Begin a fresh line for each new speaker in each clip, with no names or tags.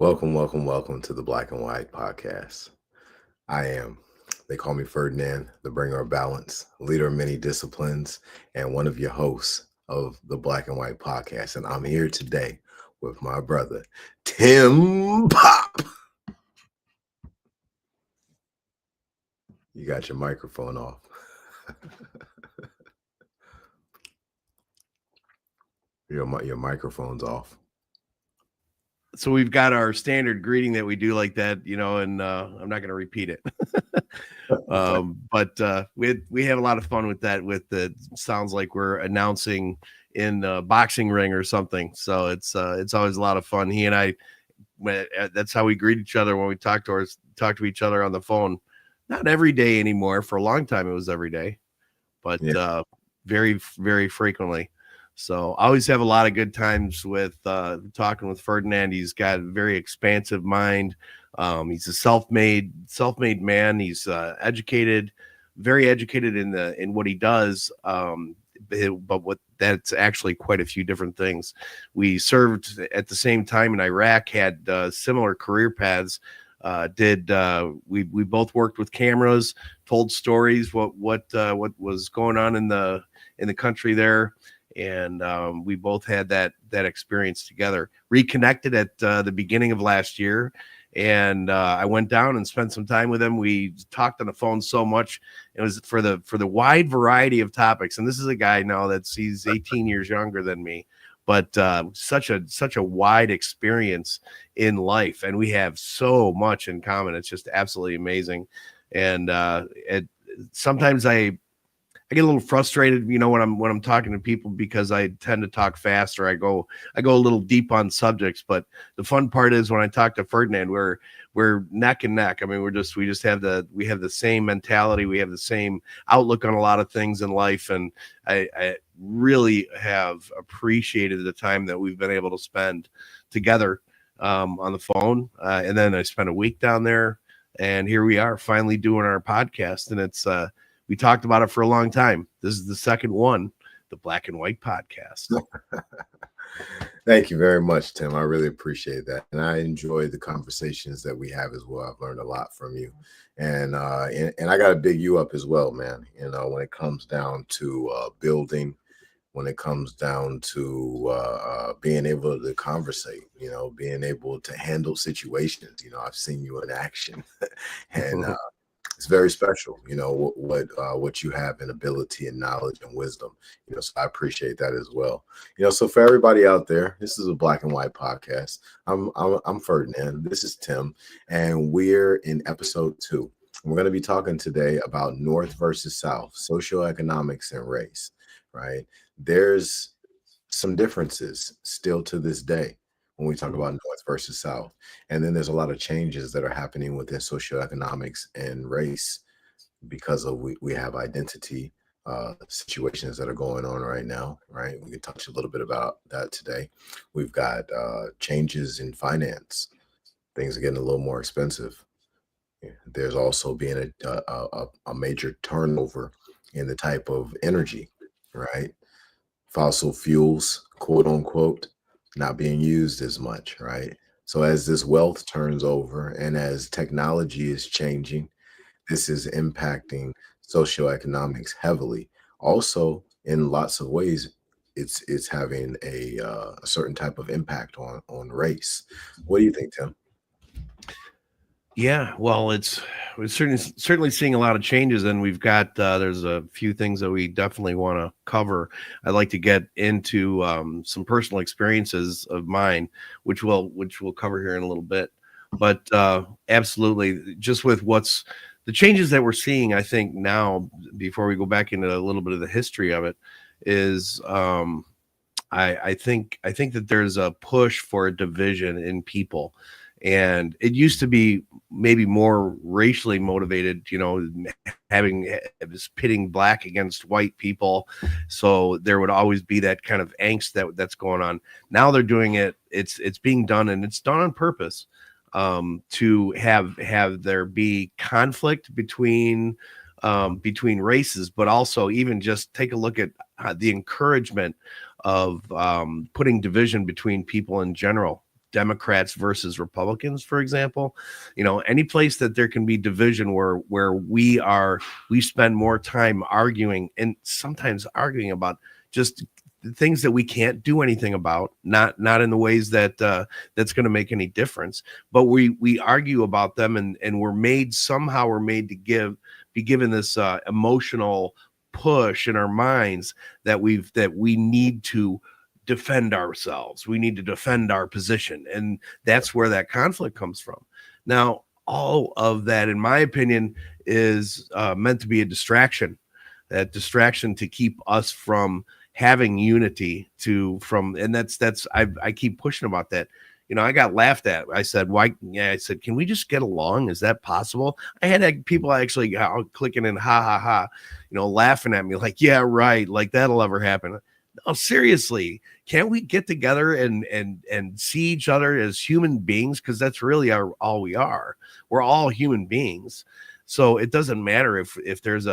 Welcome to the Black and White podcast. They call me Ferdinand, the bringer of balance, leader of many disciplines, and one of your hosts of the Black and White podcast. And I'm here today with my brother, Tim Pop. You got your microphone off. Your microphone's off.
So we've got our standard greeting that we do like that, and I'm not going to repeat it. But we have a lot of fun with that. Sounds like we're announcing in a boxing ring or something. So it's always a lot of fun. He and I, that's how we greet each other when we talk to each other on the phone. Not every day anymore. For a long time, it was every day, but very, very frequently. So I always have a lot of good times with talking with Ferdinand. He's got a very expansive mind. He's a self-made man. He's educated, very educated in what he does. But that's actually quite a few different things. We served at the same time in Iraq, had similar career paths. We both worked with cameras, told stories, what was going on in the country there. And we both had that experience together. Reconnected at the beginning of last year, and I went down and spent some time with him. We talked on the phone so much. It was for the wide variety of topics. And this is a guy now he's 18 years younger than me, but such a wide experience in life, and we have so much in common. It's just absolutely amazing. And sometimes I get a little frustrated, when I'm talking to people, because I tend to talk fast, or I go a little deep on subjects. But the fun part is when I talk to Ferdinand, we're neck and neck. I mean, we just have the same mentality. We have the same outlook on a lot of things in life. And I really have appreciated the time that we've been able to spend together on the phone. And then I spent a week down there, and here we are finally doing our podcast. And it's, we talked about it for a long time. This is the second one, the Black and White podcast.
Thank you very much, Tim. I really appreciate that. And I enjoy the conversations that we have as well. I've learned a lot from you. And I got to big you up as well, man. When it comes down to building, when it comes down to being able to conversate, being able to handle situations. I've seen you in action. And it's very special, what you have in ability and knowledge and wisdom, so I appreciate that as well. So for everybody out there, this is a Black and White podcast. I'm Ferdinand. This is Tim, and we're in episode 2. We're going to be talking today about North versus South, socioeconomics and race, right? There's some differences still to this day when we talk about North versus South. And then there's a lot of changes that are happening within socioeconomics and race because of we have identity situations that are going on right now, right? We can touch a little bit about that today. We've got changes in finance. Things are getting a little more expensive. There's also being a major turnover in the type of energy, right? Fossil fuels, quote unquote, not being used as much, right? So as this wealth turns over and as technology is changing, this is impacting socioeconomics heavily. Also, in lots of ways, it's having a certain type of impact on race. What do you think, Tim?
Yeah, well, we're certainly seeing a lot of changes, and we've got there's a few things that we definitely want to cover. I'd like to get into some personal experiences of mine, which we'll cover here in a little bit. But absolutely, just with what's the changes that we're seeing, I think now, before we go back into a little bit of the history of it, is I think that there's a push for a division in people. And it used to be maybe more racially motivated, pitting black against white people. So there would always be that kind of angst that's going on. Now they're doing it. It's being done, and it's done on purpose to have there be conflict between races, but also even just take a look at the encouragement of putting division between people in general. Democrats versus Republicans, for example. Any place that there can be division where we spend more time arguing, and sometimes arguing about just things that we can't do anything about, not in the ways that that's going to make any difference, but we argue about them, and we're made to be given this emotional push in our minds that we need to defend ourselves. We need to defend our position. And that's where that conflict comes from. Now, all of that, in my opinion, is meant to be a distraction, that distraction to keep us from having unity and that's I keep pushing about that. I got laughed at. I said, why? Yeah, I said, can we just get along? Is that possible? I had people actually clicking in, ha ha ha, laughing at me like, yeah, right, like that'll ever happen. No, seriously, can't we get together and see each other as human beings? Because that's really all we are. We're all human beings. So it doesn't matter if there's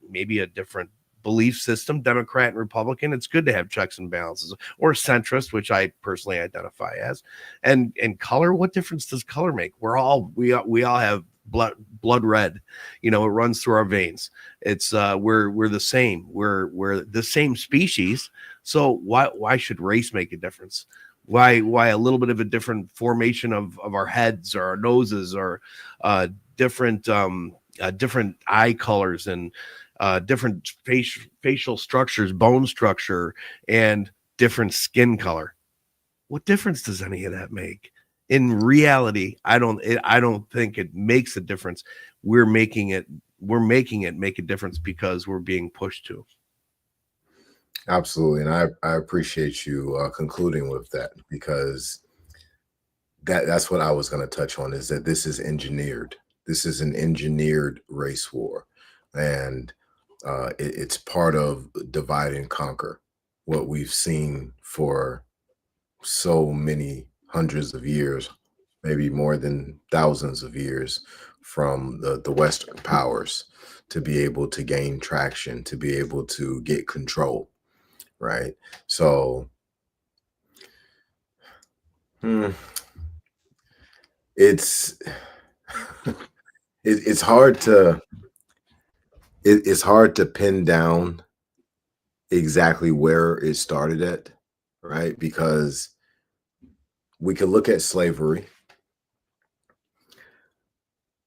maybe a different belief system, Democrat and Republican. It's good to have checks and balances, or centrist, which I personally identify as. And color, what difference does color make? We all have blood red, it runs through our veins. It's we're the same. We're the same species. So why should race make a difference? Why a little bit of a different formation of our heads or our noses, or different eye colors, and different facial structures, bone structure, and different skin color? What difference does any of that make? In reality, I don't think it makes a difference. We're making it make a difference because we're being pushed to.
Absolutely. And I appreciate you concluding with that, because that's what I was going to touch on, is that this is engineered. This is an engineered race war. And it's part of divide and conquer, what we've seen for so many hundreds of years, maybe more than thousands of years, from the Western powers, to be able to gain traction, to be able to get control, right? So it's it's hard to pin down exactly where it started at, right? Because we can look at slavery,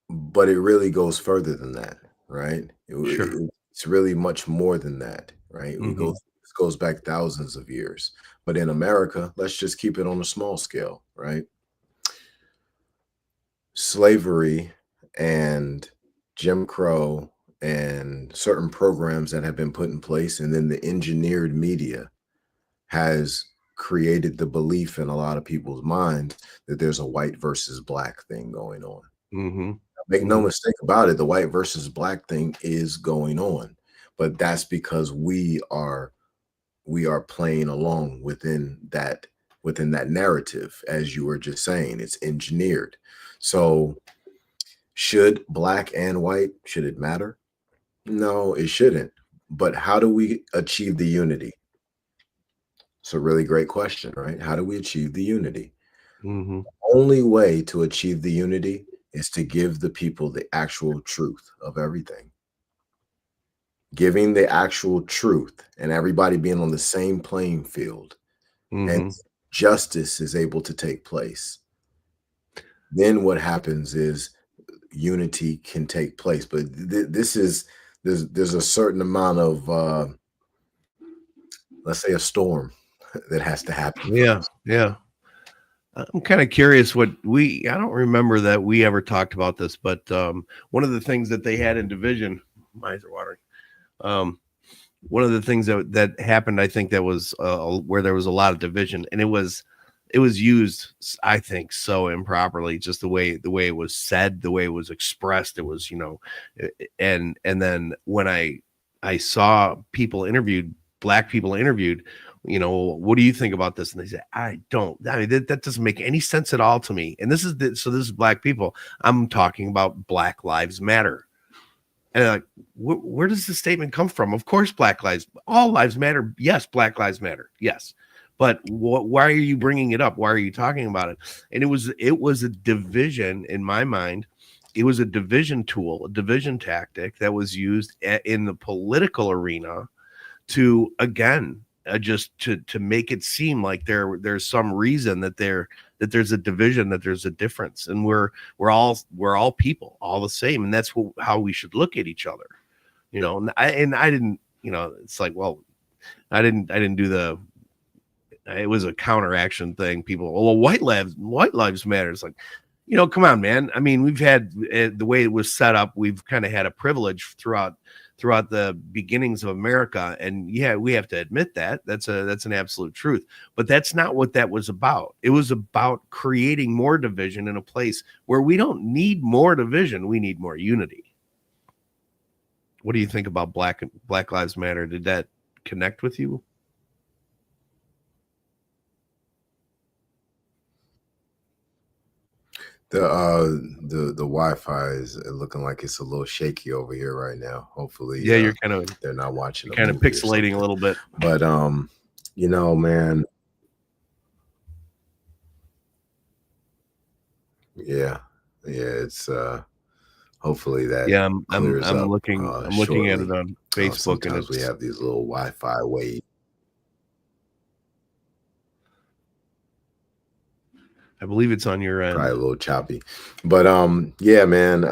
but it really goes further than that, right?
Sure.
It's really much more than that, right?
Mm-hmm.
This goes back thousands of years. But in America, let's just keep it on a small scale, right? Slavery and Jim Crow and certain programs that have been put in place, and then the engineered media has created the belief in a lot of people's minds that there's a white versus black thing going on.
Mm-hmm.
Make no mistake about it, the white versus black thing is going on, but that's because we are playing along within that narrative. As you were just saying, it's engineered. So should black and white, should it matter? No, it shouldn't. But how do we achieve the unity? It's a really great question, right? How do we achieve the unity?
Mm-hmm.
The only way to achieve the unity is to give the people the actual truth of everything. Giving the actual truth, and everybody being on the same playing field, and justice is able to take place. Then what happens is unity can take place. But there's a certain amount of let's say a storm that has to happen.
Yeah. I'm kind of curious I don't remember that we ever talked about this, but one of the things that they had in division, my eyes are watering. One of the things that happened, I think, that was where there was a lot of division, and it was used, I think, so improperly, just the way it was said, the way it was expressed. It was, and then when I saw black people interviewed, what do you think about this? And they said, that doesn't make any sense at all to me. And this is black people. I'm talking about Black Lives Matter. And like, where does the statement come from? Of course, all lives matter. Yes, Black Lives Matter. Yes. But why are you bringing it up? Why are you talking about it? And it was a division in my mind. It was a division tool, a division tactic that was used in the political arena to, again, just to make it seem like there's some reason that there's a division, that there's a difference, and we're all people, all the same, and that's how we should look at each other, you know. And I didn't, you know, it's like, well, I didn't do the. It was a counteraction thing. People, well, white lives matter. It's like, you know, come on, man. I mean, we've had the way it was set up. We've kind of had a privilege throughout the beginnings of America, and yeah, we have to admit that's an absolute truth. But that's not what that was about. It was about creating more division in a place where we don't need more division. We need more unity. What do you think about Black Lives Matter? Did that connect with you?
The Wi-Fi is looking like it's a little shaky over here right now. Hopefully,
yeah, you're
they're not watching.
Kind of pixelating a little bit,
but you know, man, yeah, it's hopefully that.
Yeah, I'm
up,
looking at it on Facebook,
sometimes we have these little Wi-Fi waves.
I believe it's on your end.
Probably a little choppy, but yeah, man.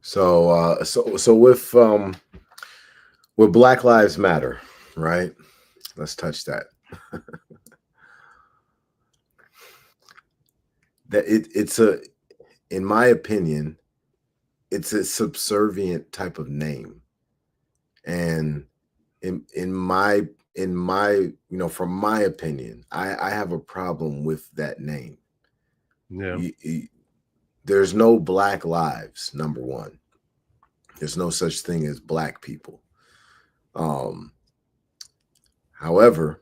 So with Black Lives Matter, right? Let's touch that. That it's in my opinion, it's a subservient type of name, and in my you know, from my opinion, I have a problem with that name.
Yeah.
There's no Black lives, number one. There's no such thing as Black people. However,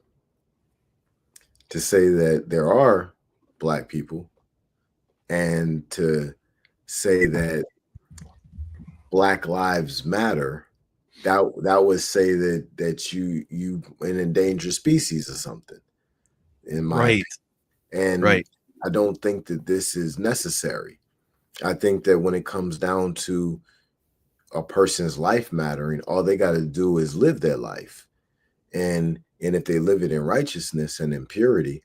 to say that there are Black people and to say that Black Lives Matter, that would say that you an endangered species or something, in my
right
opinion. And
right.
I don't think that this is necessary. I think that when it comes down to a person's life mattering, all they got to do is live their life, and if they live it in righteousness and in purity,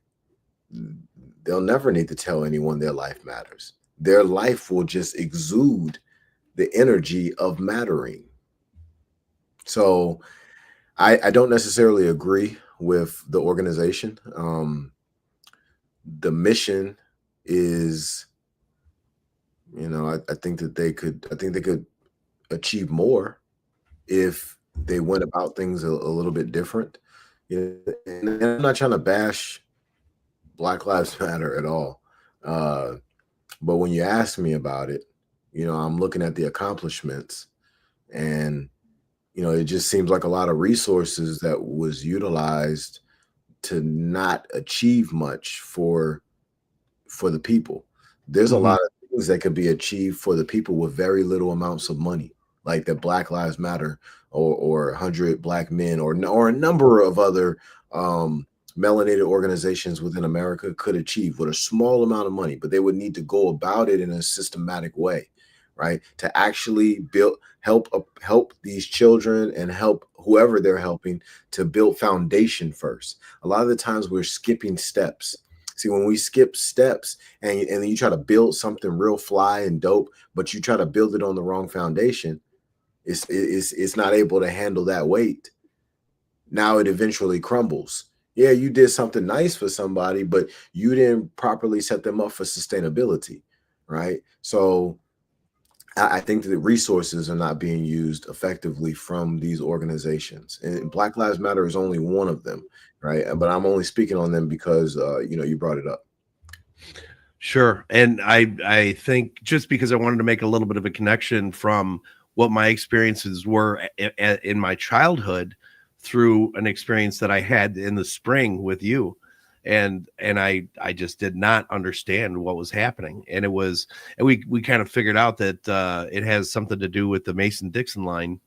they'll never need to tell anyone their life matters. Their life will just exude the energy of mattering. So I don't necessarily agree with the organization. The mission is, you know, I think that they could achieve more if they went about things a little bit different. You know, and I'm not trying to bash Black Lives Matter at all. But when you ask me about it, you know, I'm looking at the accomplishments, and you know, it just seems like a lot of resources that was utilized to not achieve much for the people. There's a lot of things that could be achieved for the people with very little amounts of money, like the Black Lives Matter or 100 Black men or a number of other melanated organizations within America could achieve with a small amount of money, but they would need to go about it in a systematic way, right? To actually help these children and help whoever they're helping to build foundation first. A lot of the times we're skipping steps. See, when we skip steps and you try to build something real fly and dope, but you try to build it on the wrong foundation, it's not able to handle that weight. Now it eventually crumbles. Yeah, you did something nice for somebody, but you didn't properly set them up for sustainability, right? So I think that the resources are not being used effectively from these organizations, and Black Lives Matter is only one of them, right? But I'm only speaking on them because you know, you brought it up.
Sure. And I think just because I wanted to make a little bit of a connection from what my experiences were in my childhood through an experience that I had in the spring with you. and I just did not understand what was happening. And we kind of figured out that it has something to do with the Mason-Dixon line,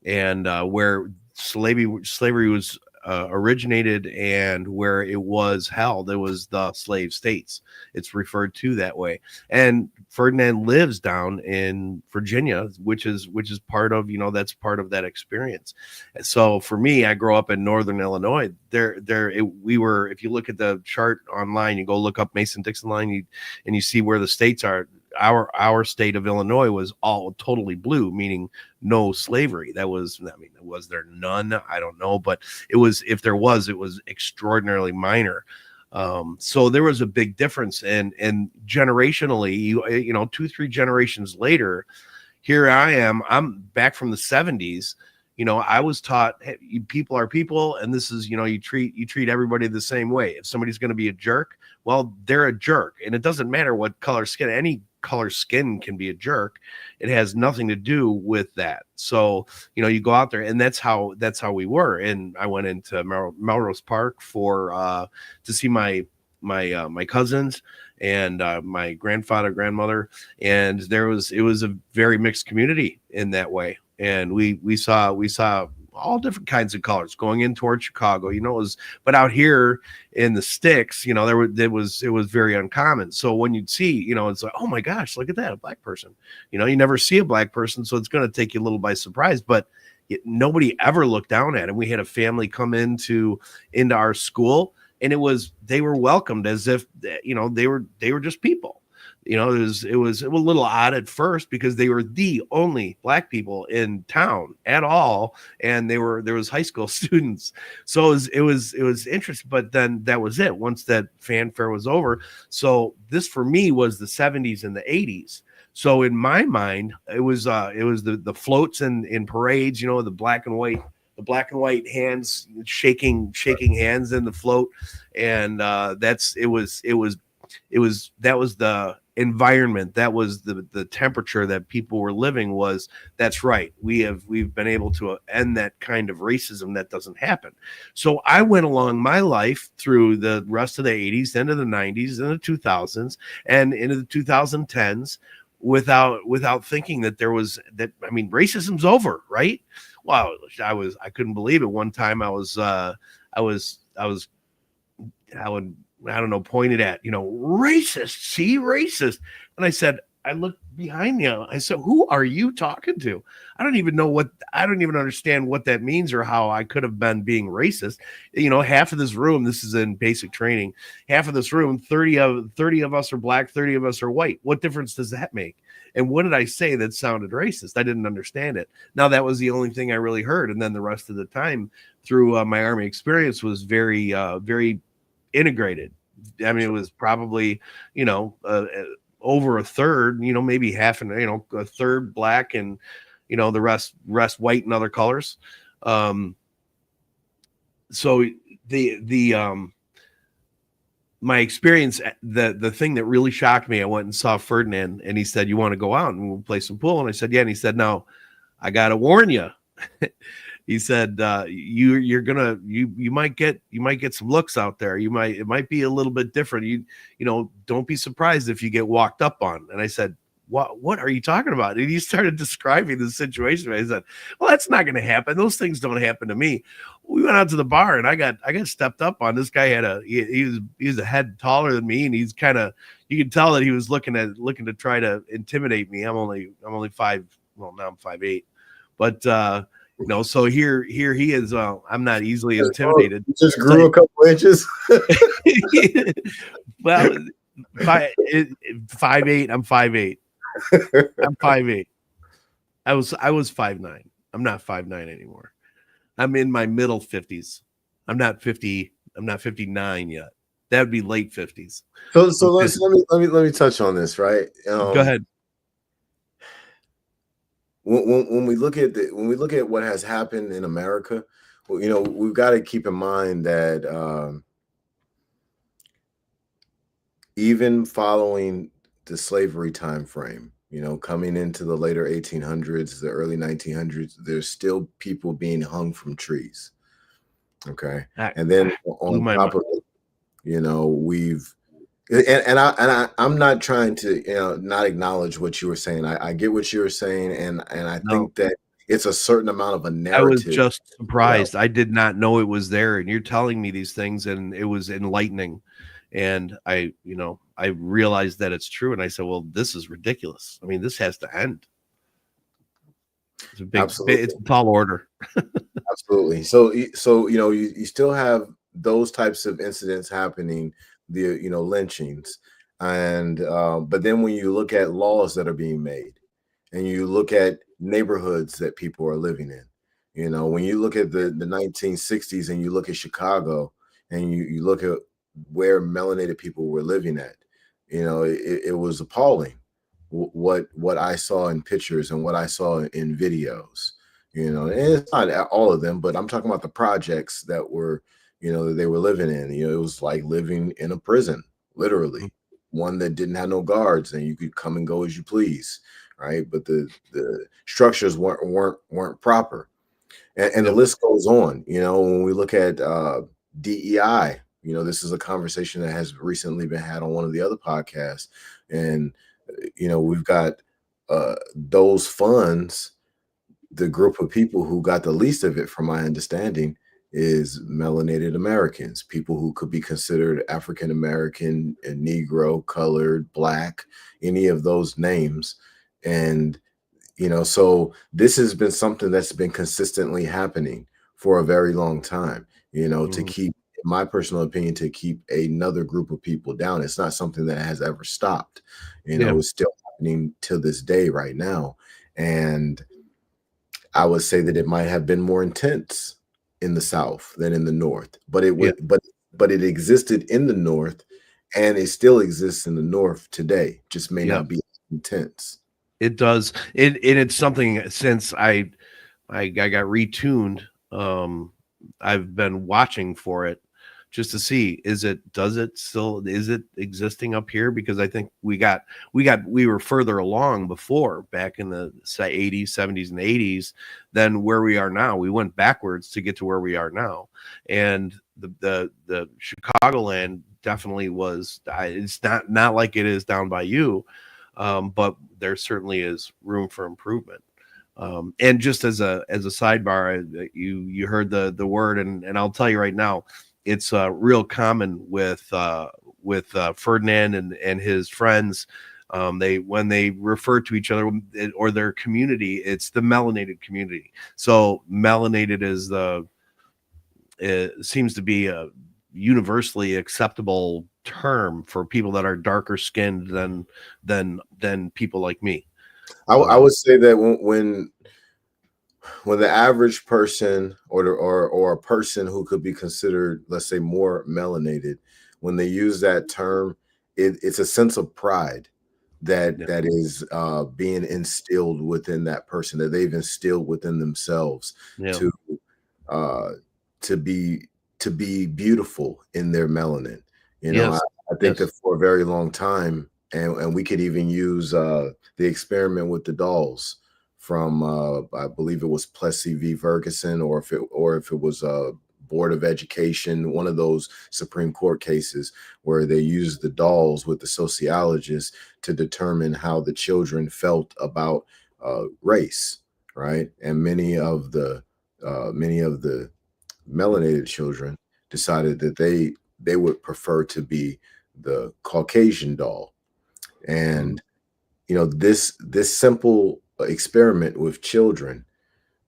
and where slavery was originated and where it was held. It was the slave states. It's referred to that way. And Ferdinand lives down in Virginia, which is part of, that's part of that experience. So for me, I grew up in Northern Illinois. We were, if you look at the chart online, you go look up Mason-Dixon line, and you see where the states are. Our state of Illinois was all totally blue, meaning no slavery. Was there none? I don't know, but it was, if there was, it was extraordinarily minor. So there was a big difference, and generationally, 2-3 generations later, here I am. I'm back from the 70s. I was taught, hey, people are people, and this is, you treat everybody the same way. If somebody's going to be a jerk, well, they're a jerk, and it doesn't matter what color skin. Any color skin can be a jerk. It has nothing to do with that. So, you go out there, and that's how we were. And I went into Melrose Park to see my cousins and my grandfather, grandmother, and it was a very mixed community in that way. And we saw all different kinds of colors going in towards Chicago, but out here in the sticks, it was very uncommon. So when you'd see, it's like, oh my gosh, look at that, a black person. You never see a black person, so it's going to take you a little by surprise. But nobody ever looked down at it. We had a family come into our school, and they were welcomed as if they were just people. It was a little odd at first because they were the only black people in town at all, and there was high school students. So it was interesting, but then that was it. Once that fanfare was over, so this for me was the 70s and the 80s. So in my mind, it was the floats in parades, the black and white hands shaking hands in the float, and that was the environment, that was the temperature that people were living was. That's right, we've been able to end that kind of racism. That doesn't happen. So I went along my life through the rest of the 80s, into the 90s, and the 2000s, and into the 2010s without thinking that racism's over, right? Well, I couldn't believe it. One time I don't know, pointed at, racist, see, racist. And I looked behind me. I said, who are you talking to? I don't even understand what that means or how I could have been being racist. Half of this room, this is in basic training, half of this room, 30 of us are black, 30 of us are white. What difference does that make? And what did I say that sounded racist? I didn't understand it. Now, that was the only thing I really heard. And then the rest of the time through my Army experience was very, very integrated. It was probably, over a third, maybe half, and a third black, and the rest white and other colors. So my experience, the thing that really shocked me, I went and saw Ferdinand, and he said, "You want to go out and we'll play some pool?" And I said, "Yeah." And he said, "No, I got to warn you." He said, you might get some looks out there. It might be a little bit different. Don't be surprised if you get walked up on. And I said, what are you talking about? And he started describing the situation. I said, well, that's not going to happen. Those things don't happen to me. We went out to the bar, and I got stepped up on. This guy he was a head taller than me, and he's kind of, you can tell that he was looking to try to intimidate me. I'm only 5. Well, now I'm 5'8", but so here he is. I'm not easily intimidated.
You just grew a couple inches.
Well, 5'8". I'm 5'8". I'm 5'8". I was 5'9". I'm not 5'9" anymore. I'm in my middle 50s. I'm not 50. I'm not 59 yet. That would be late 50s.
So let me touch on this, right?
Go ahead.
When we look at what has happened in America, we've got to keep in mind that even following the slavery time frame, coming into the later 1800s, the early 1900s, there's still people being hung from trees. Okay, and then on top of it, we've I'm not trying to not acknowledge what you were saying. I get what you were saying, and I
No,
think that it's a certain amount of a
I was
narrative.
just
Well,
surprised. I did not know it was there, and you're telling me these things, and it was enlightening. And I realized that it's true, and I said, "Well, this is ridiculous. I mean, this has to end." It's a it's
absolutely.
a tall order.
Absolutely. So you still have those types of incidents happening, the lynchings, and but then when you look at laws that are being made, and you look at neighborhoods that people are living in, when you look at the 1960s and you look at Chicago, and you look at where melanated people were living at, it was appalling what I saw in pictures and what I saw in videos. And it's not all of them, but I'm talking about the projects that were, that they were living in. It was like living in a prison, literally, one that didn't have no guards, and you could come and go as you please, right? But the structures weren't proper, and the
Yep.
list goes on. When we look at DEI, this is a conversation that has recently been had on one of the other podcasts, and we've got those funds. The group of people who got the least of it, from my understanding, is melanated Americans, people who could be considered African American, Negro, colored, Black, any of those names. And, so this has been something that's been consistently happening for a very long time, to
Mhm.
keep, in my personal opinion, to keep another group of people down. It's not something that has ever stopped.
Yeah.
It's still happening to this day right now. And I would say that it might have been more intense in the South than in the North, but it
Yeah.
would, but it existed in the North, and it still exists in the North today. Just may
Yeah.
not be intense.
It does. It's something since I got retuned. I've been watching for it just to see does it still is it existing up here, because I think we were further along before, back in the 80s, 70s, and 80s than where we are now. We went backwards to get to where we are now, and the Chicagoland definitely was. It's not like it is down by you, but there certainly is room for improvement. And just as a sidebar, you heard the word, and I'll tell you right now, it's real common with Ferdinand and his friends. They when they refer to each other or their community, it's the melanated community. So melanated is it seems to be a universally acceptable term for people that are darker skinned than people like me.
I would say that when the average person, or a person who could be considered, let's say, more melanated, when they use that term, it's a sense of pride that
Yeah.
that is being instilled within that person, that they've instilled within themselves,
Yeah.
to uh, to be beautiful in their melanin. I,
Yes.
I think
Yes.
that for a very long time, and we could even use the experiment with the dolls from I believe it was Plessy v. Ferguson, or if it was Board of Education, one of those Supreme Court cases where they used the dolls with the sociologists to determine how the children felt about race, right? And many of the melanated children decided that they would prefer to be the Caucasian doll.
Mhm.
And this simple experiment with children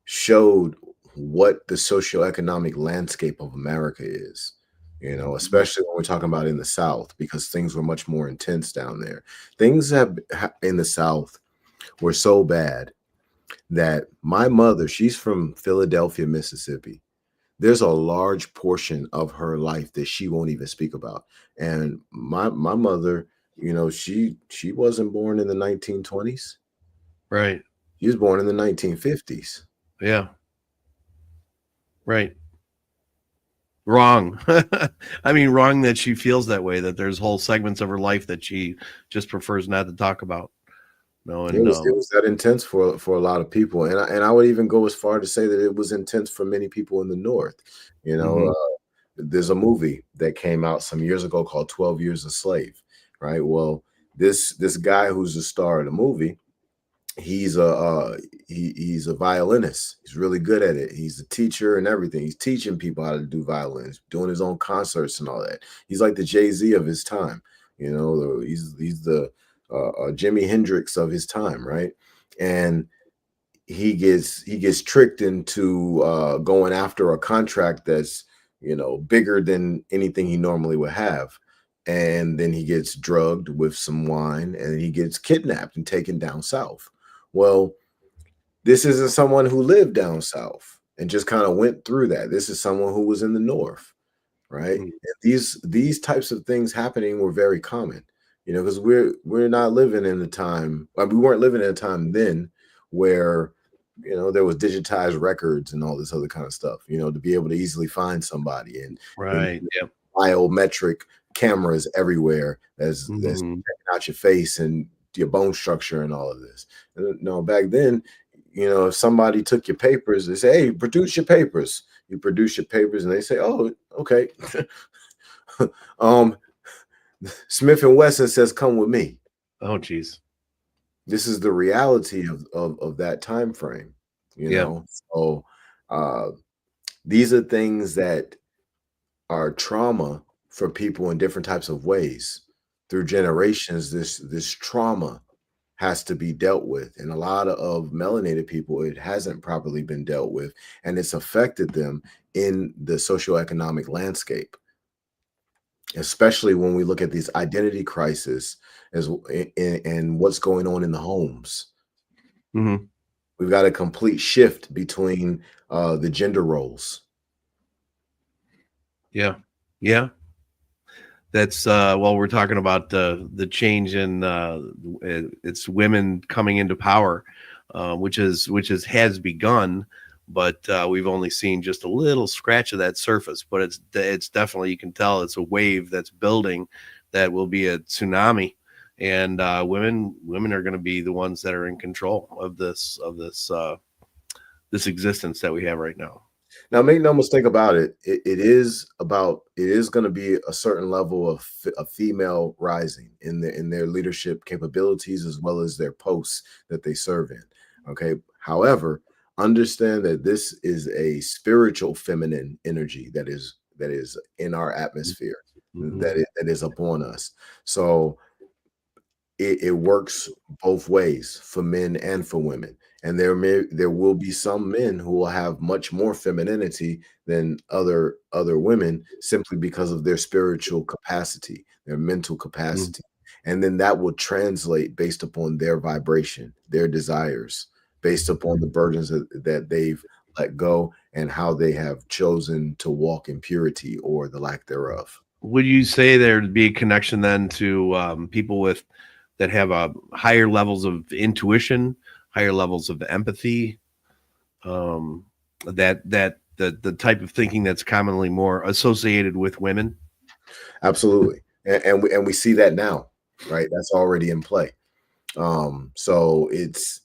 showed what the socioeconomic landscape of America is, especially when we're talking about in the South, because things were much more intense down there. Things in the South were so bad that my mother, she's from Philadelphia, Mississippi. There's a large portion of her life that she won't even speak about. And my mother, she wasn't born in the 1920s.
Right.
She was born in the 1950s.
Yeah. Right. Wrong. I mean, wrong that she feels that way, that there's whole segments of her life that she just prefers not to talk about. No,
It
and
was it was that intense for a lot of people, and I would even go as far to say that it was intense for many people in the North. You know,
mhm.
there's a movie that came out some years ago called 12 Years a Slave, right? Well, this guy who's the star of the movie, he's he's a violinist. He's really good at it. He's a teacher and everything. He's teaching people how to do violins, doing his own concerts and all that. He's like the Jay-Z of his time. You know, he's the Jimi Hendrix of his time, right? And he gets tricked into going after a contract that's, you know, bigger than anything he normally would have. And then he gets drugged with some wine and he gets kidnapped and taken down south. Well, this isn't someone who lived down south and just kind of went through that. This is someone who was in the north, right?
Mm.
And these types of things happening were very common, you know, because we're not living in a time, we weren't living in a time then where, you know, there was digitized records and all this other kind of stuff, you know, to be able to easily find somebody and
Right. Yep.
biometric cameras everywhere that's
Mhm.
checking out your face and your bone structure and all of this. No, back then, you know, if somebody took your papers, they say, "Hey, produce your papers." You produce your papers, and they say, "Oh, okay." um, Smith and Wesson says, "Come with me."
Oh, geez.
This is the reality of that time frame, you
Yeah.
know. So uh, these are things that are trauma for people in different types of ways through generations. This trauma has to be dealt with, and a lot of melanated people, it hasn't properly been dealt with, and it's affected them in the socioeconomic landscape, especially when we look at these identity crises and what's going on in the homes.
Mhm.
We've got a complete shift between the gender roles.
Yeah. Yeah. That's well, we're talking about the change in it's women coming into power, which is has begun, but we've only seen just a little scratch of that surface. But it's definitely, you can tell it's a wave that's building that will be a tsunami, and women are going to be the ones that are in control of this existence that we have right now.
Now, make no mistake about it. It is going to be a certain level of a female rising in their leadership capabilities as well as their posts that they serve in. Okay. However, understand that this is a spiritual feminine energy that is in our atmosphere,
Mhm.
that is upon us. So it works both ways for men and for women. And there will be some men who will have much more femininity than other women simply because of their spiritual capacity, their mental
Mhm.
capacity. And then that will translate based upon their vibration, their desires, based upon the burdens that they've let go and how they have chosen to walk in purity or the lack thereof.
Would you say there'd be a connection then to people with that have higher levels of intuition, higher levels of empathy, um, that the type of thinking that's commonly more associated with women?
Absolutely. And we see that now, right? That's already in play. So it's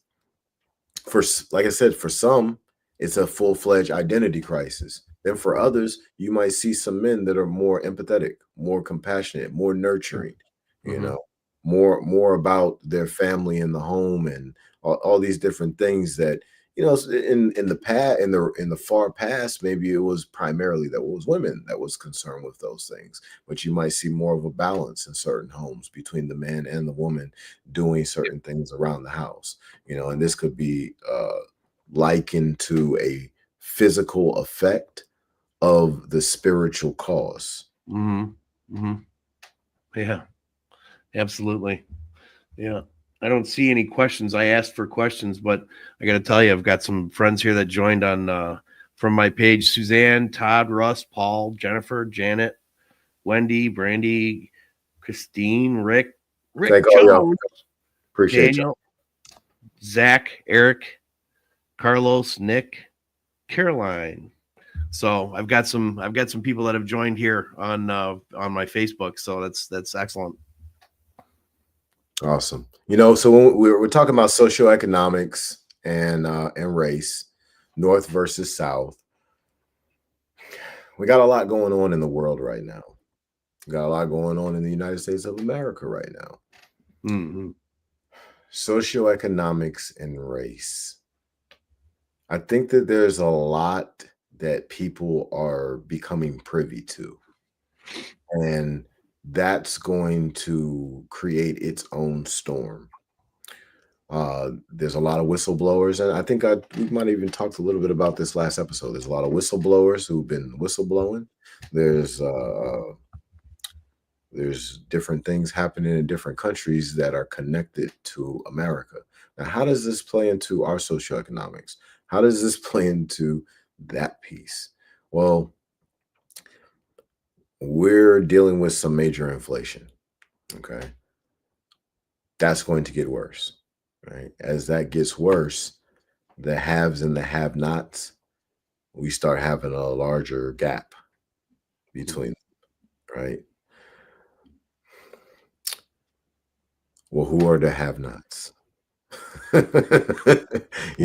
like I said, for some, it's a full-fledged identity crisis. Then for others, you might see some men that are more empathetic, more compassionate, more nurturing, you
Mm-hmm.
know, more about their family and the home and all these different things that, you know, in the past, in the far past, maybe it was primarily that it was women that was concerned with those things. But you might see more of a balance in certain homes between the man and the woman doing certain things around the house, you know, and this could be likened to a physical effect of the spiritual cause.
Mm-hmm. Mm-hmm. Yeah, absolutely. Yeah. I don't see any questions. I asked for questions, but I got to tell you, I've got some friends here that joined on from my page: Suzanne, Todd, Russ, Paul, Jennifer, Janet, Wendy, Brandy, Christine, Rick
Thank all y'all.
Jones,
Appreciate y'all.
Daniel, Zach, Eric, Carlos, Nick, Caroline. So I've got some people that have joined here on my Facebook. So that's excellent.
Awesome. You know, so when we're talking about socioeconomics and race, North versus South, We got a lot going on in the world right now. We got a lot going on in the United States of America right now.
Mhm.
Socioeconomics and race. I think that there's a lot that people are becoming privy to, and that's going to create its own storm. There's a lot of whistleblowers, and I think we might have even talked a little bit about this last episode. There's a lot of whistleblowers who've been whistleblowing. There's there's different things happening in different countries that are connected to America. Now, how does this play into our socioeconomics? How does this play into that piece? Well, we're dealing with some major inflation. Okay. That's going to get worse, right? As that gets worse, the haves and the have nots, we start having a larger gap between them, right? Well, who are the have nots? You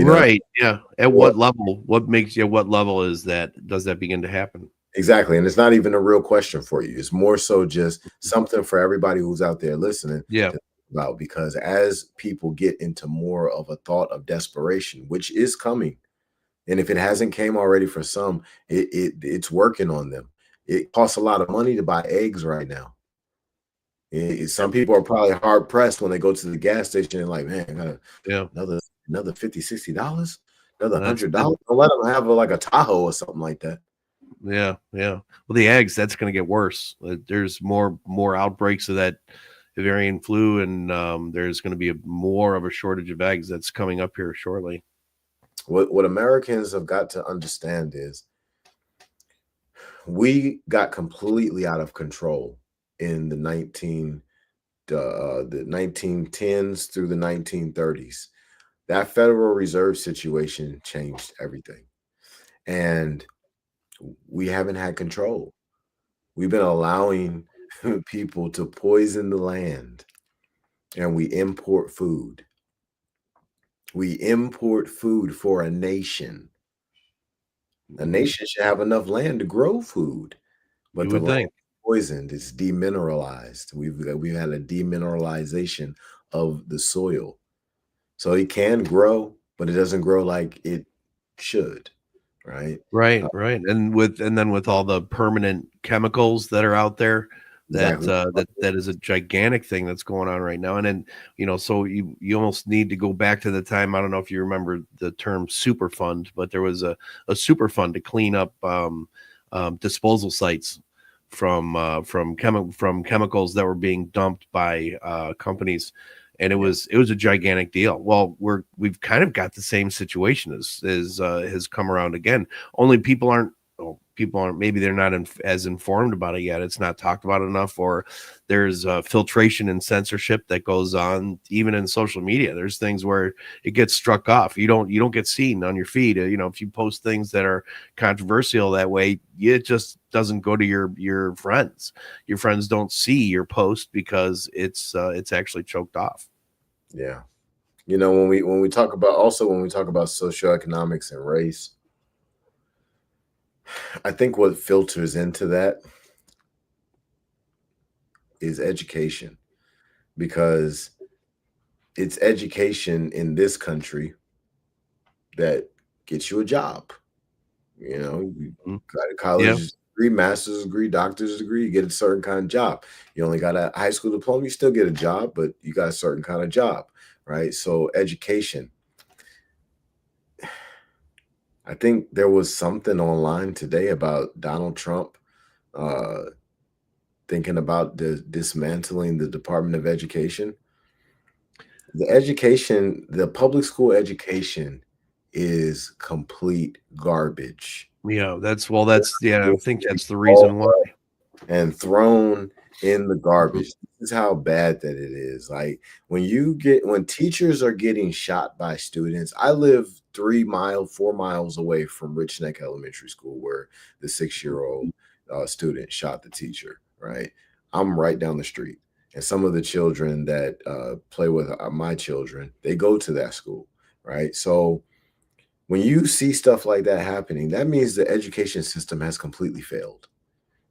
know,
Right, yeah. At
well,
what level? What makes you what level is that does that begin to happen?
exactly. And it's not even a real question for you. It's more so just something for everybody who's out there listening
Yeah.
to think about, because as people get into more of a thought of desperation, which is coming, and if it hasn't came already for some, it's working on them. It costs a lot of money to buy eggs right now. Some
Yep.
people are probably hard pressed when they go to the gas station and like, man, I got
Yeah.
another $50, $60, another
That's
$100. Don't let them have like a Tahoe or something like that.
yeah, yeah. Well, the eggs, that's gonna get worse. There's more outbreaks of that avian flu, and, there's gonna be more of a shortage of eggs that's coming up here shortly.
What Americans have got to understand is we got completely out of control in the 1910s through the 1930s. That Federal Reserve situation changed everything, and we haven't had control. We've been allowing people to poison the land, and we import food. We import food for a nation. A
Mhm.
nation should have enough land to grow food, but
You
the
would
land
think.
is poisoned. It's demineralized. We've had a demineralization of the soil, so it can grow, but it doesn't grow like it should, right?
Right, right, and then with all the permanent chemicals that are out there,
Exactly.
that is a gigantic thing that's going on right now, and then, so you almost need to go back to the time. I don't know if you remember the term super fund, but there was a super fund to clean up, disposal sites from chemicals that were being dumped by, companies, and
Yeah.
it was a gigantic deal. Well, we've kind of got the same situation as has come around again. Only people aren't, maybe they're not as informed about it yet. It's not talked about enough, or there's filtration and censorship that goes on even in social media. There's things where it gets struck off. You don't get seen on your feed. If you post things that are controversial that way, it just doesn't go to your friends. Your friends don't see your post because it's actually choked off.
Yeah. When we talk about socioeconomics and race, I think what filters into that is education, because it's education in this country that gets you a job. You
Mhm.
got a
Yeah.
college degree, master's degree, doctor's degree, you get a certain kind of job. You only got a high school diploma, you still get a job, but you got a certain kind of job, right? So education. I think there was something online today about Donald Trump uh, thinking about dismantling the Department of Education. The public school education is complete garbage.
Yeah, that's yeah, I think that's the
All
reason why.
and thrown in the
Mhm.
garbage. This is how bad that it is. Like when teachers are getting shot by students. I live 4 miles away from Rich Neck Elementary School, where the 6-year-old student shot the teacher. Right, I'm right down the street, and some of the children that play with my children, they go to that school. Right, so When you see stuff like that happening, that means the education system has completely failed,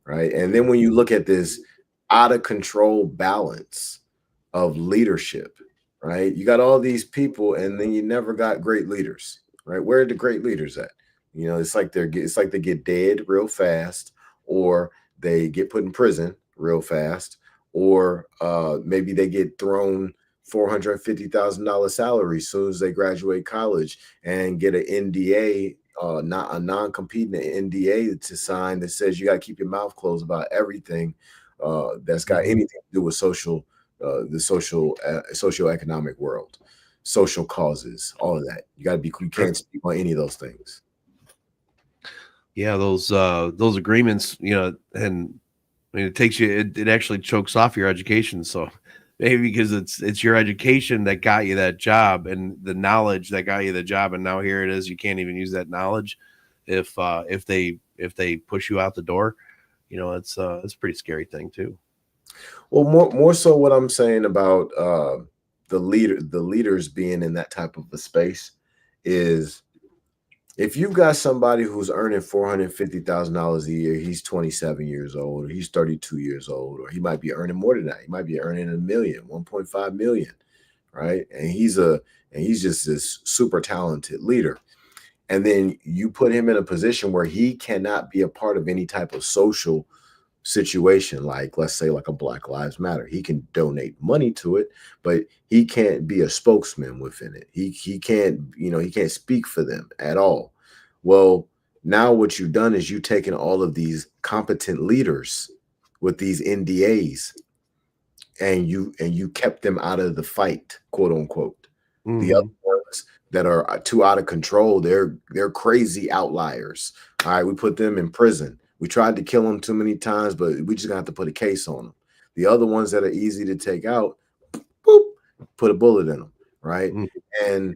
right? And then when you look at this out of control balance of leadership, right? You got all these people, and then you never got great leaders, right? Where are the great leaders at? You know, it's like they get dead real fast, or they get put in prison real fast, or maybe they get thrown $450,000 salary as soon as they graduate college and get an NDA, not a non-competing NDA to sign that says you got to keep your mouth closed about everything that's got anything to do with socioeconomic world, social causes, all of that. You can't speak on any of those things.
Yeah, those agreements, you know, and I mean, it actually chokes off your education. So maybe because it's your education that got you that job and the knowledge that got you the job, and now here it is, you can't even use that knowledge if they push you out the door. You know, it's a pretty scary thing too.
Well, more so what I'm saying about the leaders being in that type of a space is, if you've got somebody who's earning $450,000 a year, he's 27 years old, or he's 32 years old, or he might be earning more than that. He might be earning a million, 1.5 million, right? And he's just this super talented leader. And then you put him in a position where he cannot be a part of any type of social situation, like let's say like a Black Lives Matter. He can donate money to it, but he can't be a spokesman within it. He can't, you know, he can't speak for them at all. Well, now what you've done is you've taken all of these competent leaders with these NDAs, and you kept them out of the fight, quote unquote. The other ones that are too out of control, they're crazy outliers. All right, we put them in prison. We tried to kill them too many times, but we just got to put a case on them. The other ones that are easy to take out, boop, put a bullet in them, right? And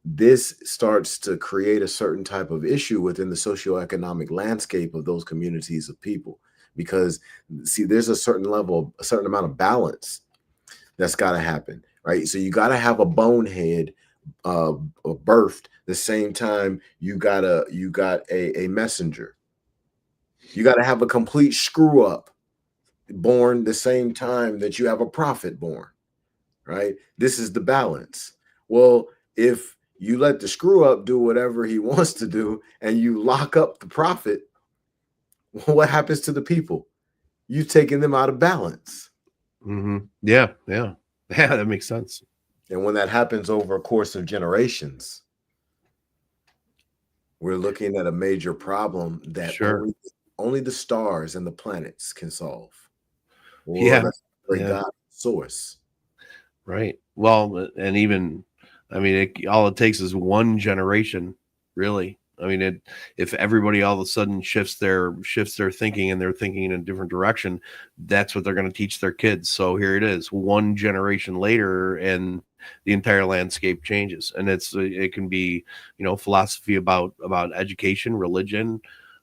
this starts to create a certain type of issue within the socioeconomic landscape of those communities of people, because see, there's a certain amount of balance that's got to happen, right? So you got to have a bonehead birthed the same time you got a messenger. You got to have a complete screw up born the same time that you have a prophet born, right? This is the balance. Well, if you let the screw up do whatever he wants to do and you lock up the prophet, what happens to the people? You've taken them out of balance.
Yeah, that makes sense.
And when that happens over a course of generations, we're looking at a major problem that only the stars and the planets can solve. Or that's God source.
Right. Well, and even, I mean, all it takes is one generation, really. I mean, if everybody all of a sudden shifts their thinking, and they're thinking in a different direction, that's what they're going to teach their kids. So here it is, one generation later, and the entire landscape changes. And it can be, you know, philosophy about education, religion,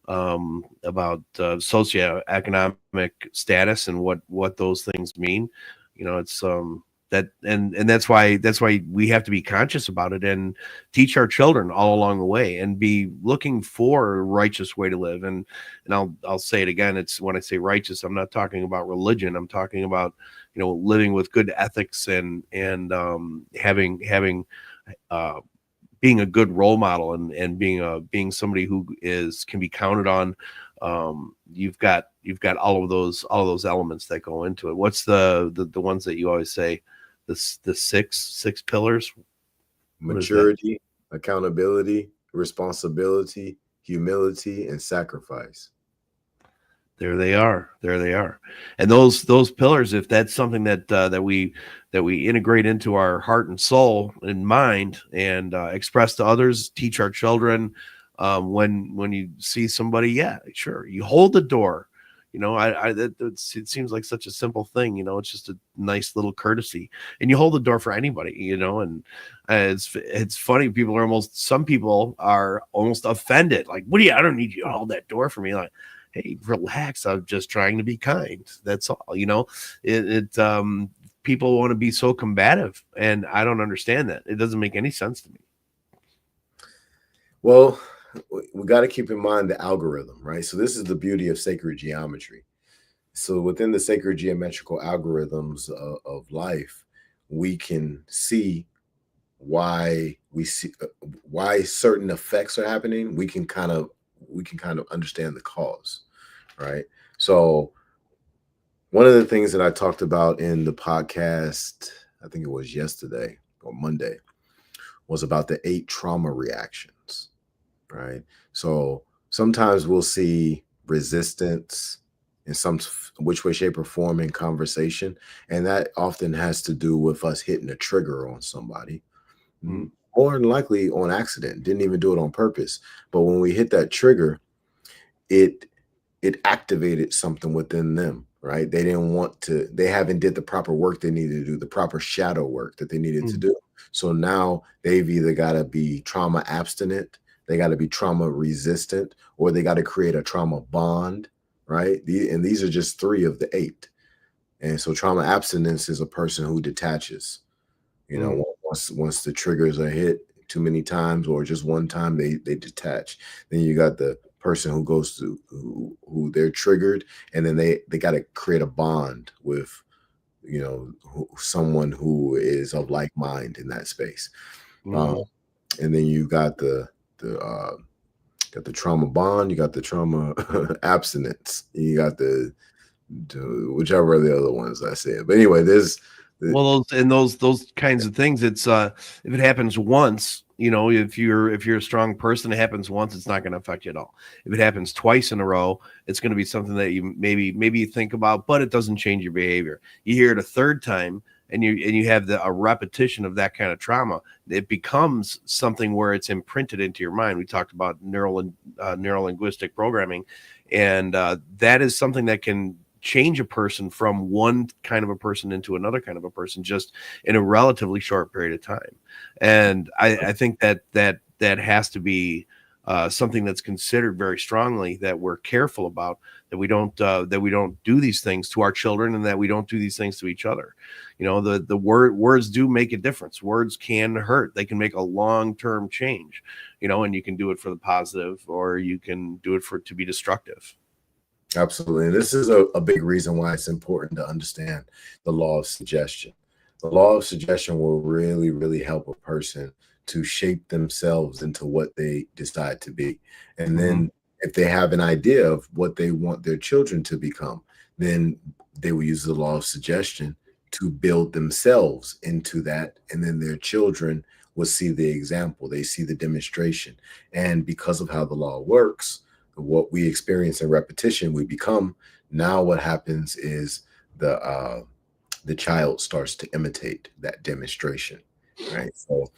about socioeconomic status and what those things mean. You know, it's that and that's why we have to be conscious about it and teach our children all along the way, and be looking for a righteous way to live. And I'll say it again, it's when I say righteous, I'm not talking about religion. I'm talking about, you know, living with good ethics and having being a good role model, and being somebody who can be counted on. You've got all of those elements that go into it. What's the ones that you always say, the six pillars?
Maturity, accountability, responsibility, humility, and sacrifice.
There they are. And those pillars, if that's something that we integrate into our heart and soul and mind, and express to others, teach our children, when you see somebody, yeah, sure, you hold the door. You know, it seems like such a simple thing. You know, it's just a nice little courtesy, and you hold the door for anybody. You know, and it's funny. Some people are almost offended. Like, what do you? I don't need you to hold that door for me. Like, hey, relax. I'm just trying to be kind. That's all. You know, people want to be so combative, and I don't understand that. It doesn't make any sense to me.
Well, we got to keep in mind the algorithm, right? So this is the beauty of sacred geometry. So within the sacred geometrical algorithms of life, we can see why certain effects are happening. We can kind of understand the cause, right? So one of the things that I talked about in the podcast, I think it was yesterday or Monday, was about the 8 trauma reactions, right? So sometimes we'll see resistance in some which way, shape, or form in conversation, and that often has to do with us hitting a trigger on somebody,
Mm,
more than likely on accident. Didn't even do it on purpose, but when we hit that trigger, it it activated something within them, right? They didn't want to, they haven't did the proper work they needed to do, the proper shadow work that they needed to
mm,
do. So now they've either got to be trauma abstinent, they got to be trauma resistant, or they got to create a trauma bond, right? And these are just 3 of the 8. And so trauma abstinence is a person who detaches,
mm,
once the triggers are hit too many times or just one time, they detach. Then you got the person who goes to who they're triggered, and then they got to create a bond with someone who is of like mind in that space. um,
mhm.
and then you got the trauma bond, you got the trauma abstinence, you got whichever of the other ones I said. But anyway, there's the
Well, those kinds of things, it's if it happens once, if you're a strong person, it happens once, it's not going to affect you at all. If it happens twice in a row, it's going to be something that you maybe you think about, but it doesn't change your behavior. You hear it a third time, and you have a repetition of that kind of trauma, it becomes something where it's imprinted into your mind. We talked about neuro linguistic programming, and that is something that can change a person from one kind of a person into another kind of a person just in a relatively short period of time. And I think that has to be something that's considered very strongly, that we're careful about, that we don't do these things to our children, and that we don't do these things to each other. The words do make a difference. Words can hurt. They can make a long-term change, and you can do it for the positive, or you can do it to be destructive.
Absolutely. And this is a big reason why it's important to understand the law of suggestion. The law of suggestion will really, really help a person to shape themselves into what they decide to be. And
Hmm.
then if they have an idea of what they want their children to become, then they will use the law of suggestion to build themselves into that. And then their children will see the example, they see the demonstration. And because of how the law works, what we experience in repetition, we become. Now what happens is the child starts to imitate that demonstration, right? So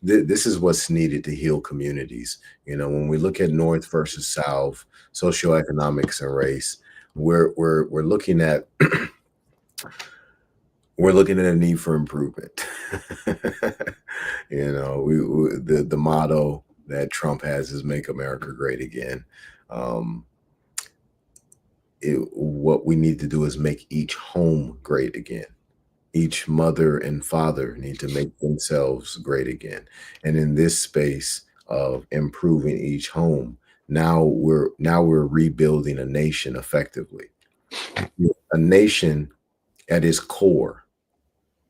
this is what's needed to heal communities. When we look at North versus South, socioeconomics and race, we're looking at we're looking at a need for improvement. The motto that Trump has is "Make America Great Again." Um, what we need to do is make each home great again. Each mother and father need to make themselves great again. And in this space of improving each home, now we're rebuilding a nation effectively. A nation at its core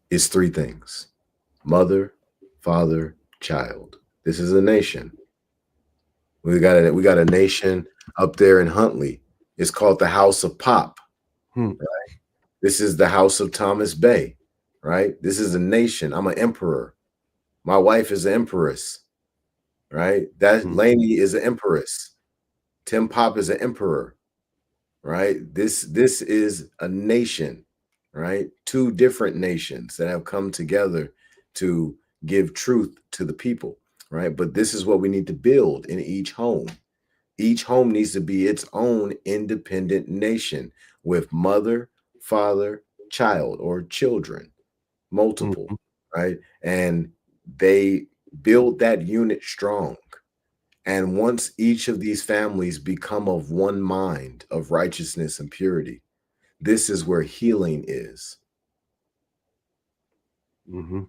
is 3 things: mother, father, child. This is a nation. We got a nation up there in Huntley. It's called the House of Pop.
Hmm.
This is the house of Thomas Bay, right? This is a nation. I'm an emperor. My wife is an empress, right? That
Hmm.
Lainey is an empress. Tim Pop is an emperor, right? This is a nation, right? 2 different nations that have come together to give truth to the people, right? But this is what we need to build in each home. Each home needs to be its own independent nation with mother, father, child, or children, multiple,
Mhm.
right? And they build that unit strong. And once each of these families become of one mind of righteousness and purity, this is where healing is.
Mhm.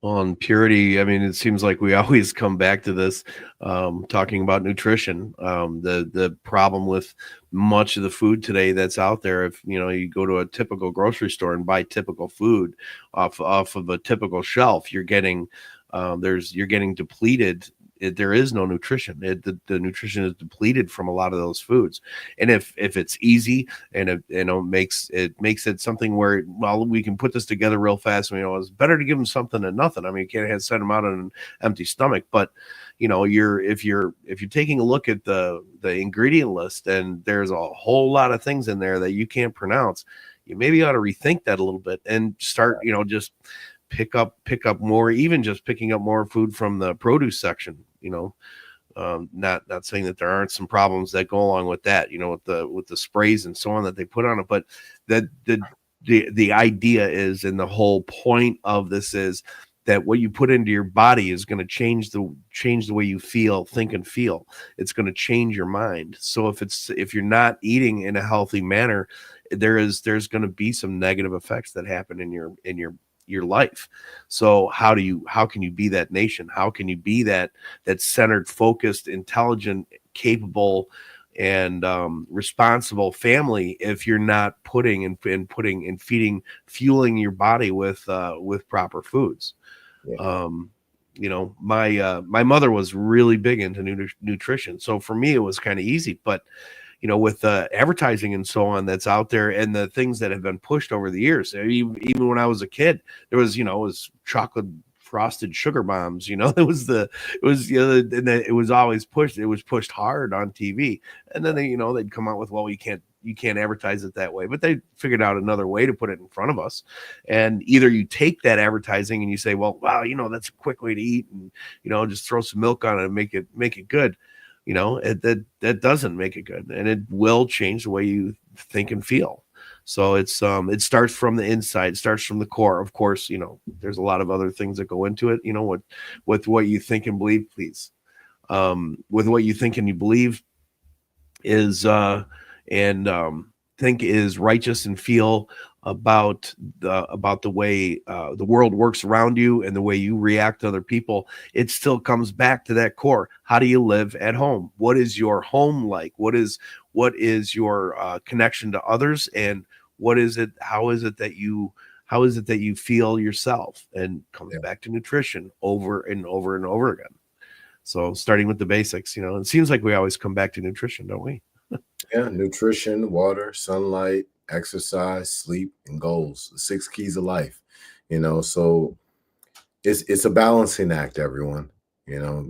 On purity, I mean, it seems like we always come back to this, talking about nutrition. The problem with much of the food today that's out there, if you go to a typical grocery store and buy typical food off of a typical shelf, you're getting depleted. There is no nutrition. The nutrition is depleted from a lot of those foods. And if it's easy and makes it something where, well, we can put this together real fast. It's better to give them something than nothing. I mean, you can't send them out on an empty stomach. But if you're taking a look at the ingredient list, and there's a whole lot of things in there that you can't pronounce, you maybe ought to rethink that a little bit and start, just pick up more, even just picking up more food from the produce section. Not saying that there aren't some problems that go along with that, with the sprays and so on that they put on it, but that the idea is, and the whole point of this is, that what you put into your body is going to change the way you think and feel. It's going to change your mind. So if you're not eating in a healthy manner, there's going to be some negative effects that happen in your life. So how can you be that nation? How can you be that centered, focused, intelligent, capable, and responsible family if you're not putting and fueling your body with proper foods?
Yeah.
My mother was really big into nutrition, so for me it was kind of easy. But with advertising and so on that's out there, and the things that have been pushed over the years, even when I was a kid, there was it was chocolate frosted sugar bombs. It was always pushed. It was pushed hard on TV, and then they'd come out with, well, you can't advertise it that way, but they figured out another way to put it in front of us. And either you take that advertising and you say, well, wow, that's a quick way to eat, and just throw some milk on it and make it good. That doesn't make it good, and it will change the way you think and feel. So it starts from the inside, starts from the core. Of course, there's a lot of other things that go into it. With what you think and believe, please. With what you think and you believe is think is righteous and feel about the way the world works around you and the way you react to other people, it still comes back to that core. How do you live at home? What is your home like? What is your connection to others? And how is it that you feel yourself? And comes back to nutrition over and over and over again. So starting with the basics, it seems like we always come back to nutrition, don't we?
Yeah, nutrition, water, sunlight, exercise, sleep, and goals. The 6 keys of life. So it's a balancing act, everyone.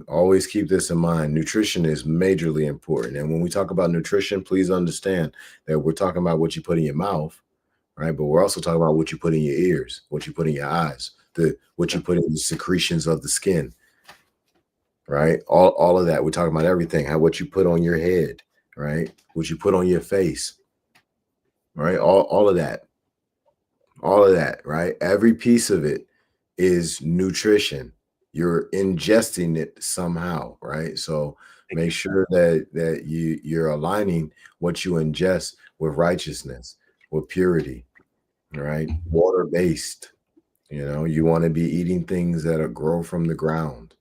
Always keep this in mind. Nutrition is majorly important. And when we talk about nutrition, please understand that we're talking about what you put in your mouth, right? But we're also talking about what you put in your ears, what you put in your eyes, what you put in the secretions of the skin, right? All of that. We're talking about everything. What you put on your head, right? What you put on your face, right? All of that, right? Every piece of it is nutrition. You're ingesting it somehow, right? So make sure that you're aligning what you ingest with righteousness, with purity, right? Water-based. You want to be eating things that grow from the ground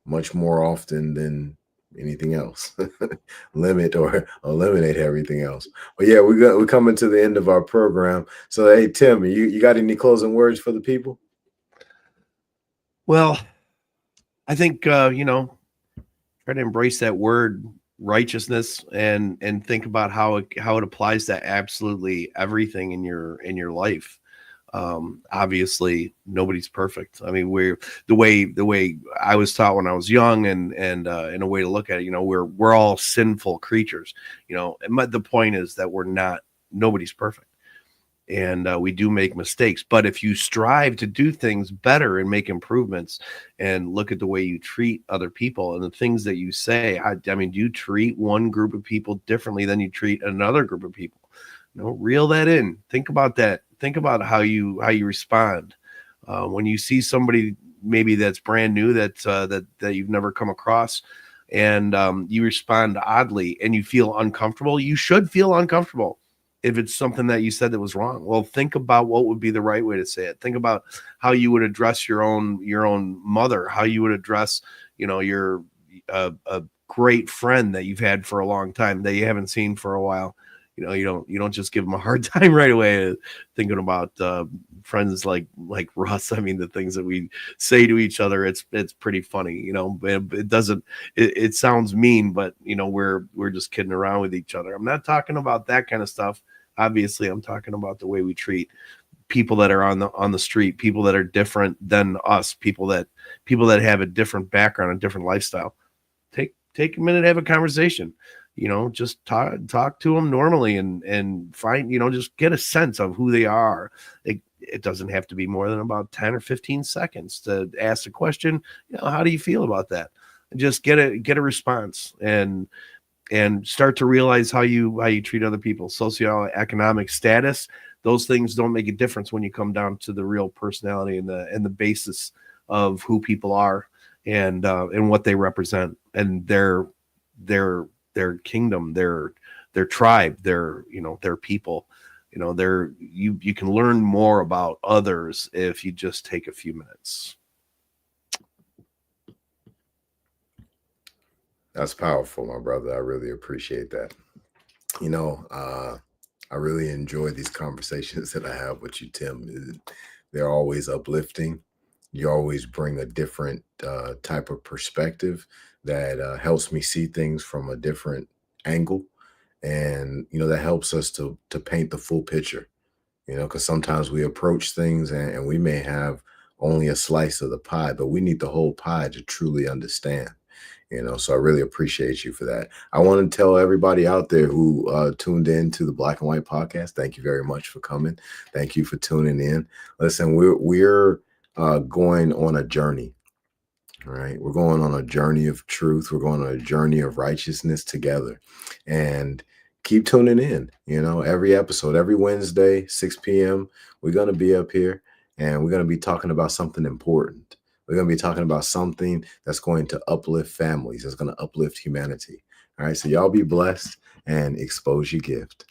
much more often than anything else. Limit or eliminate everything else. But yeah, we're coming to the end of our program. So hey, Tim, you got any closing words for the people?
Well, I think try to embrace that word righteousness and think about how it applies to absolutely everything in your life. Obviously nobody's perfect. I mean, the way I was taught when I was young, and in a way to look at it, we're all sinful creatures, and the point is that nobody's perfect, and we do make mistakes. But if you strive to do things better and make improvements, and look at the way you treat other people and the things that you say, I mean, do you treat one group of people differently than you treat another group of people? Reel that in. Think about that. Think about how you respond when you see somebody maybe that's brand new that you've never come across, and you respond oddly and you feel uncomfortable. You should feel uncomfortable. if it's something that you said that was wrong, well, think about what would be the right way to say it. Think about how you would address your own mother, how you would address, your a great friend that you've had for a long time that you haven't seen for a while. You don't just give them a hard time right away. Thinking about friends like Russ. I mean, the things that we say to each other, it's pretty funny. It doesn't. It sounds mean, but we're just kidding around with each other. I'm not talking about that kind of stuff. Obviously, I'm talking about the way we treat people that are on the street, people that are different than us, people that have a different background, a different lifestyle. Take a minute, have a conversation. Just talk to them normally and find, just get a sense of who they are. It doesn't have to be more than about 10 or 15 seconds to ask a question. How do you feel about that? And just get a response and start to realize how you treat other people. Socioeconomic status, those things don't make a difference when you come down to the real personality and the basis of who people are and what they represent and their kingdom, their tribe, their people. You can learn more about others if you just take a few minutes.
That's powerful, my brother. I really appreciate that. I really enjoy these conversations that I have with you, Tim. They're always uplifting. You always bring a different type of perspective that helps me see things from a different angle. And, that helps us to paint the full picture, because sometimes we approach things and we may have only a slice of the pie, but we need the whole pie to truly understand. So I really appreciate you for that. I want to tell everybody out there who tuned in to the Black and White podcast, thank you very much for coming. Thank you for tuning in. Listen, we're going on a journey. All right. We're going on a journey of truth. We're going on a journey of righteousness together. And keep tuning in, every episode, every Wednesday, 6 p.m. We're going to be up here and we're going to be talking about something important. We're going to be talking about something that's going to uplift families, that's going to uplift humanity. All right. So y'all be blessed and expose your gift.